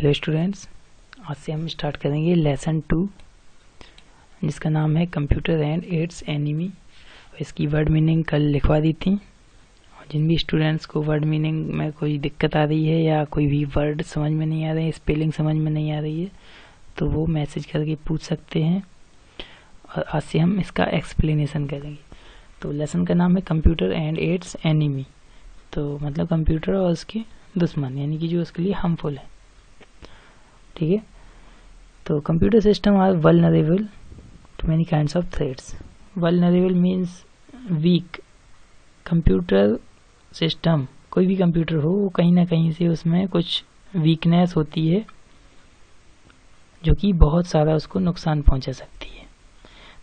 Hello students, आज से हम स्टार्ट करेंगे लेसन 2 जिसका नाम है कंप्यूटर एंड इट्स एनिमी। इसकी वर्ड मीनिंग कल लिखवा दी थी। और जिन भी स्टूडेंट्स को वर्ड मीनिंग में कोई दिक्कत आ रही है या कोई भी वर्ड समझ में नहीं आ रहे हैं, स्पेलिंग समझ में नहीं आ रही है, तो वो मैसेज करके पूछ सकते हैं और आज से हम इसका एक्सप्लेनेशन करेंगे। तो लेसन का नाम है कंप्यूटर एंड इट्स एनिमी, तो मतलब कंप्यूटर और उसके दुश्मन, यानी कि जो उसके लिए हार्मफुल है। ठीक है, तो computer system are vulnerable to many kinds of threats. Vulnerable means weak. Computer system, कोई भी कंप्यूटर हो, वो कहीं ना कहीं से उसमें कुछ वीकनेस होती है जो कि बहुत सारा उसको नुकसान पहुंचा सकती है।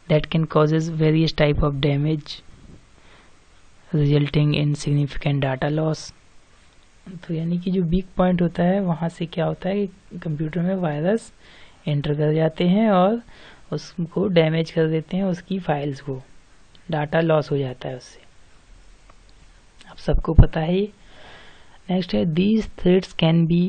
That can causes various type of damage resulting in significant data loss. तो यानी कि जो वीक पॉइंट होता है वहाँ से क्या होता है कि कंप्यूटर में वायरस एंटर कर जाते हैं और उसको डैमेज कर देते हैं, उसकी फाइल्स को, डाटा लॉस हो जाता है उससे। आप सबको पता है। नेक्स्ट है these threads can be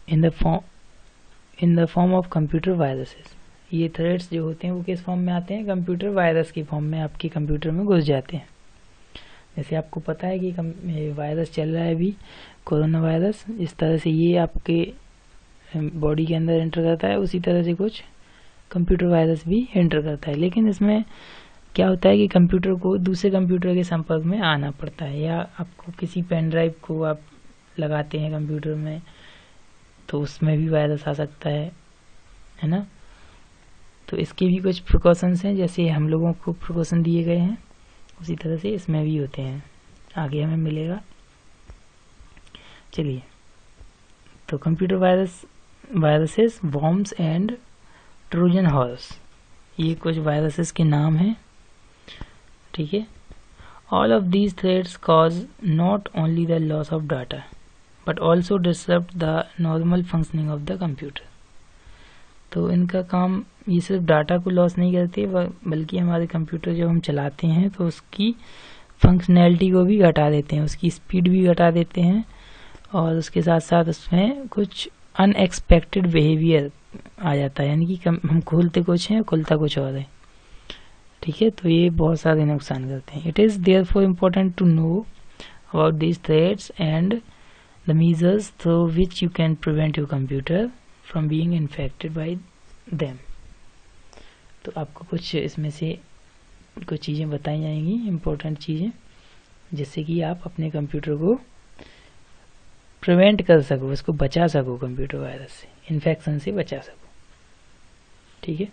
in the form of computer viruses. ये थ्रेड्स जो होते हैं वो किस फॉर्म में आते हैं? कंप्यूटर वायरस की फॉर्म में आपके कंप्यूटर में घुस जाते हैं। जैसे आपको पता है कि वायरस चल रहा है अभी, कोरोना वायरस, इस तरह से ये आपके बॉडी के अंदर एंटर करता है, उसी तरह से कुछ कंप्यूटर वायरस भी एंटर करता है। लेकिन इसमें क्या होता है कि कंप्यूटर को दूसरे कंप्यूटर के संपर्क में आना पड़ता है, या आपको किसी पेन ड्राइव को आप लगाते हैं कंप्यूटर में तो उसमें भी वायरस आ सकता है ना। तो इसके भी कुछ प्रिकॉशंस हैं, जैसे हम लोगों को प्रिकॉशन दिए गए हैं उसी तरह से इसमें भी होते हैं, आगे हमें मिलेगा। चलिए, तो computer viruses, worms and Trojan horse, ये कुछ वायरसेस के नाम हैं। ठीक है, all of these threads cause not only the loss of data but also disrupt the normal functioning of the computer. तो इनका काम ये सिर्फ डाटा को लॉस नहीं करते, बल्कि हमारे कंप्यूटर जब हम चलाते हैं तो उसकी फंक्शनैलिटी को भी घटा देते हैं, उसकी स्पीड भी घटा देते हैं, और उसके साथ साथ उसमें कुछ अनएक्सपेक्टेड बिहेवियर आ जाता है, यानी कि हम खोलते कुछ हैं, खुलता कुछ और है। ठीक है, तो ये बहुत सारे नुकसान करते हैं। It is therefore important to know about these threats and the measures through which you can prevent your computer from being infected by them. तो आपको कुछ इसमें से कुछ चीज़ें बताई जाएंगी, इम्पोर्टेंट चीज़ें, जिससे कि आप अपने कंप्यूटर को प्रिवेंट कर सको, उसको बचा सको, कंप्यूटर वायरस से, इन्फेक्शन से बचा सको। ठीक है,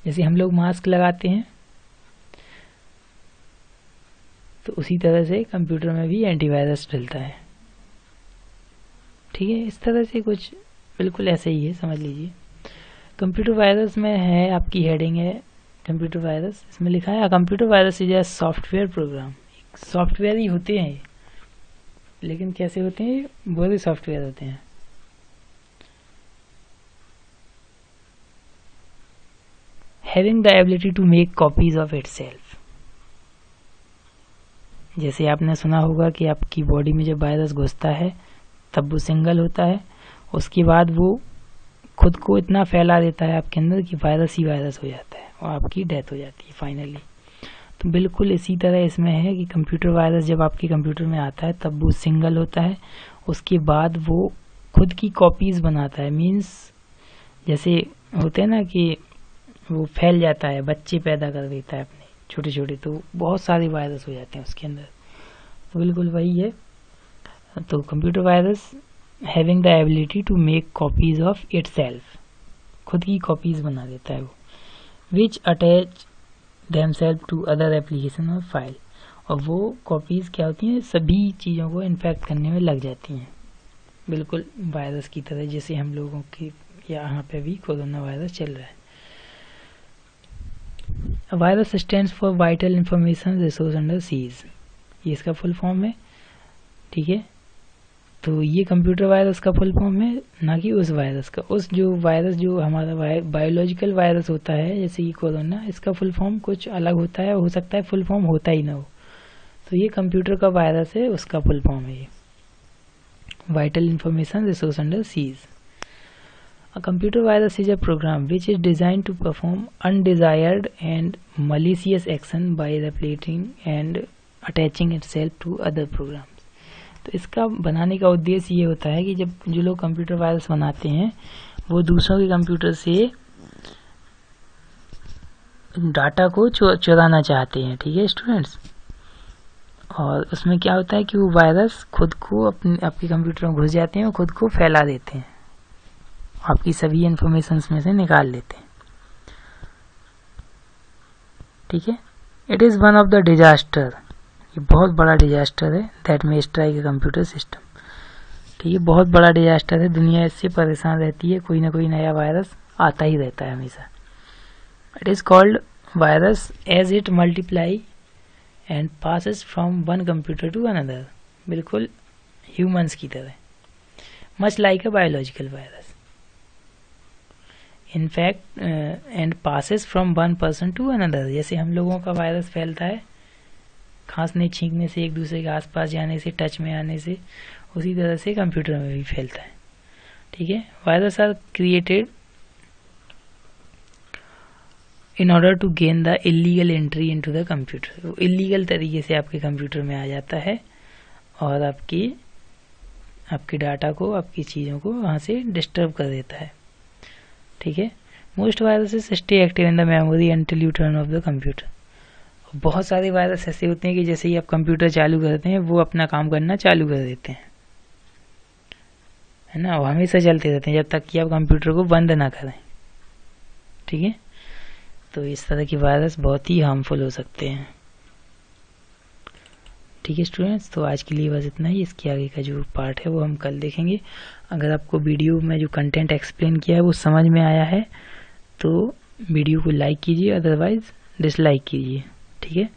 जैसे हम लोग मास्क लगाते हैं तो उसी तरह से कंप्यूटर में भी एंटीवायरस डलता है। ठीक है, इस तरह से कुछ बिल्कुल ऐसे ही है, समझ लीजिए। कंप्यूटर वायरस में है, आपकी हेडिंग है कंप्यूटर वायरस, इसमें लिखा है computer virus is a software program. Software ही होते हैं, लेकिन कैसे होते हैं? बहुत ही सॉफ्टवेयर होते हैं। Having the ability to make copies of itself. जैसे आपने सुना होगा कि आपकी बॉडी में जब वायरस घुसता है तब वो सिंगल होता है, उसके बाद वो खुद को इतना फैला देता है आपके अंदर कि वायरस ही वायरस हो जाता है और आपकी डेथ हो जाती है फाइनली। तो बिल्कुल इसी तरह इसमें है कि कंप्यूटर वायरस जब आपके कंप्यूटर में आता है तब वो सिंगल होता है, उसके बाद वो खुद की कॉपीज बनाता है। मीन्स जैसे होते हैं ना कि वो फैल जाता है, बच्चे पैदा कर देता है अपने छोटे छोटे, तो बहुत सारे वायरस हो जाते हैं उसके अंदर। तो बिल्कुल वही है। तो computer virus having the ability to make copies of itself, खुद की कॉपीज बना देता है वो, which attach themselves to other application और फाइल। और वो कॉपीज क्या होती हैं? सभी चीज़ों को इन्फेक्ट करने में लग जाती हैं, बिल्कुल वायरस की तरह, जैसे हम लोगों की यहाँ पे भी कोरोना वायरस चल रहा है। Virus stands for vital information resource under seize, ये इसका फुल फॉर्म है। ठीक है, तो ये कंप्यूटर वायरस का फुल फॉर्म है, ना कि उस वायरस का। उस जो वायरस जो हमारा बायोलॉजिकल वायरस होता है, जैसे कि कोरोना, इसका फुल फॉर्म कुछ अलग होता है, हो सकता है फुल फॉर्म होता ही ना हो। तो ये कंप्यूटर का वायरस है, उसका फुल फॉर्म है ये। vital information resource under siege. A computer virus is a program which is designed to perform undesired and malicious action by replicating and attaching itself to other programs. तो इसका बनाने का उद्देश्य ये होता है कि जब जो लोग कंप्यूटर वायरस बनाते हैं वो दूसरों के कंप्यूटर से डाटा को चुराना चाहते हैं, ठीक है स्टूडेंट्स। और उसमें क्या होता है कि वो वायरस खुद को आपके कंप्यूटर में घुस जाते हैं और खुद को फैला देते हैं, आपकी सभी इंफॉर्मेशन में से निकाल लेते हैं, ठीक है। It is one of the disaster, ये बहुत बड़ा डिजास्टर है that may strike a computer system, ठीक है। बहुत बड़ा डिजास्टर है, दुनिया इससे परेशान रहती है, कोई ना कोई नया वायरस आता ही रहता है हमेशा। It is called virus as it multiply and passes from one computer to another, बिल्कुल ह्यूमंस की तरह, much like a biological virus in fact and passes from one person to another. जैसे हम लोगों का वायरस फैलता है खांसने छींकने से, एक दूसरे के आसपास जाने से, टच में आने से, उसी तरह से कंप्यूटर में भी फैलता है, ठीक है। Virus are created in order to gain the illegal entry into the computer. वो इलीगल तरीके से आपके कंप्यूटर में आ जाता है और आपके डाटा को, आपकी चीज़ों को वहाँ से डिस्टर्ब कर देता है, ठीक है। Most viruses stay active in the memory until U turn off the computer. बहुत सारे वायरस ऐसे होते हैं कि जैसे ही आप कंप्यूटर चालू करते हैं वो अपना काम करना चालू कर देते हैं, है ना, वो हमेशा चलते रहते हैं जब तक कि आप कंप्यूटर को बंद ना करें, ठीक है। तो इस तरह की वायरस बहुत ही हार्मफुल हो सकते हैं, ठीक है स्टूडेंट्स। तो आज के लिए बस इतना ही, इसके आगे का जो पार्ट है वो हम कल देखेंगे। अगर आपको वीडियो में जो कंटेंट एक्सप्लेन किया है वो समझ में आया है तो वीडियो को लाइक कीजिए, अदरवाइज डिसलाइक कीजिए, ठीक है।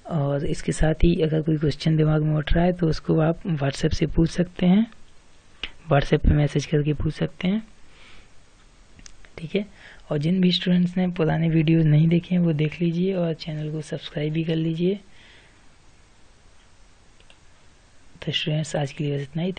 और इसके साथ ही अगर कोई क्वेश्चन दिमाग में उठ रहा है तो उसको आप व्हाट्सएप से पूछ सकते हैं, व्हाट्सएप पे मैसेज करके पूछ सकते हैं, ठीक है। और जिन भी स्टूडेंट्स ने पुराने वीडियोस नहीं देखे हैं वो देख लीजिए और चैनल को सब्सक्राइब भी कर लीजिए। तो स्टूडेंट्स आज के लिए बस इतना ही।